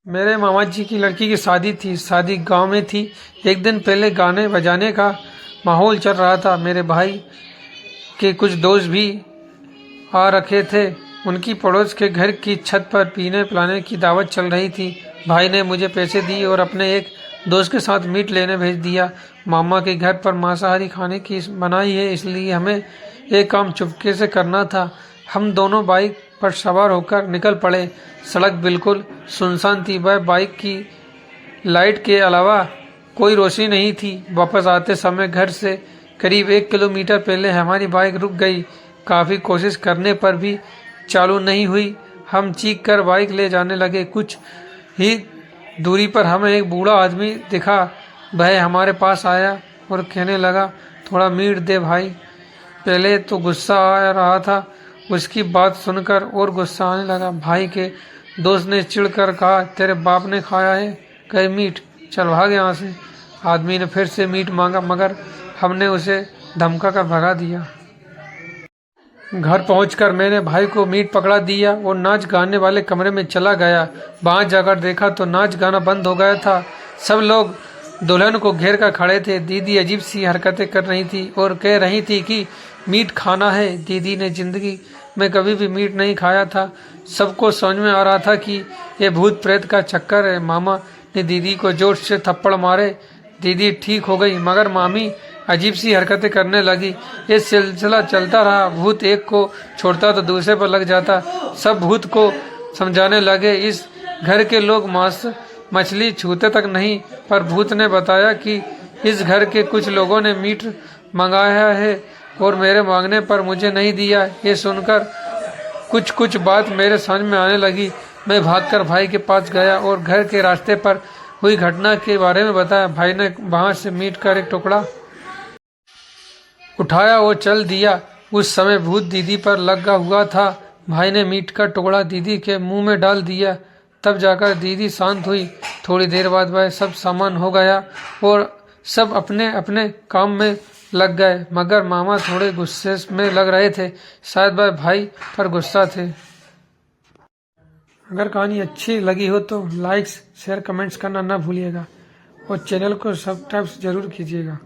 मेरे मामा जी की लड़की की शादी थी। शादी गांव में थी। एक दिन पहले गाने बजाने का माहौल चल रहा था। मेरे भाई के कुछ दोस्त भी आ रखे थे। उनकी पड़ोस के घर की छत पर पीने पिलाने की दावत चल रही थी। भाई ने मुझे पैसे दिए और अपने एक दोस्त के साथ मीट लेने भेज दिया। मामा के घर पर मांसाहारी खाने की मनाही है, इसलिए हमें एक काम चुपके से करना था। हम दोनों बाइक पर सवार होकर निकल पड़े। सड़क बिल्कुल सुनसान थी। वह बाइक की लाइट के अलावा कोई रोशनी नहीं थी। वापस आते समय घर से करीब 1 किलोमीटर पहले हमारी बाइक रुक गई। काफी कोशिश करने पर भी चालू नहीं हुई। हम चीख कर बाइक ले जाने लगे। कुछ ही दूरी पर हमें एक बूढ़ा आदमी दिखा। वह हमारे पास आया और कहने लगा, थोड़ा मीट दे भाई। पहले तो गुस्सा आ रहा था, उसकी बात सुनकर और गुस्सा आने लगा। भाई के दोस्त ने चिढ़कर कहा, तेरे बाप ने खाया है कहीं मीट, चल भाग यहाँ से। आदमी ने फिर से मीट मांगा, मगर हमने उसे धमका कर भगा दिया। घर पहुंचकर मैंने भाई को मीट पकड़ा दिया और नाच गाने वाले कमरे में चला गया। वहां जाकर देखा तो नाच गाना बंद हो गया था। सब लोग दुल्हन को घेर कर खड़े थे। दीदी अजीब सी हरकतें कर रही थी और कह रही थी कि मीट खाना है। दीदी ने जिंदगी में कभी भी मीट नहीं खाया था। सबको समझ में आ रहा था कि यह भूत प्रेत का चक्कर है। मामा ने दीदी को जोर से थप्पड़ मारे। दीदी ठीक हो गई, मगर मामी अजीब सी हरकतें करने लगी। ये सिलसिला चलता रहा। भूत एक को छोड़ता तो दूसरे पर लग जाता। सब भूत को समझाने लगे। इस घर के लोग मांस मछली छूते तक नहीं, पर भूत ने बताया कि इस घर के कुछ लोगों ने मीट मंगाया है और मेरे मांगने पर मुझे नहीं दिया। ये सुनकर कुछ कुछ बात मेरे समझ में आने लगी। मैं भागकर भाई के पास गया और घर के रास्ते पर हुई घटना के बारे में बताया। भाई ने वहां से मीट का एक टुकड़ा उठाया और चल दिया। उस समय भूत दीदी पर लगा हुआ था। भाई ने मीट का टुकड़ा दीदी के मुंह में डाल दिया। तब जाकर दीदी शांत हुई। थोड़ी देर बाद वह सब सामान हो गया और सब अपने अपने काम में लग गए, मगर मामा थोड़े गुस्से में लग रहे थे। शायद वह भाई पर गुस्सा थे। अगर कहानी अच्छी लगी हो तो लाइक्स शेयर कमेंट्स करना ना भूलिएगा और चैनल को सब्सक्राइब जरूर कीजिएगा।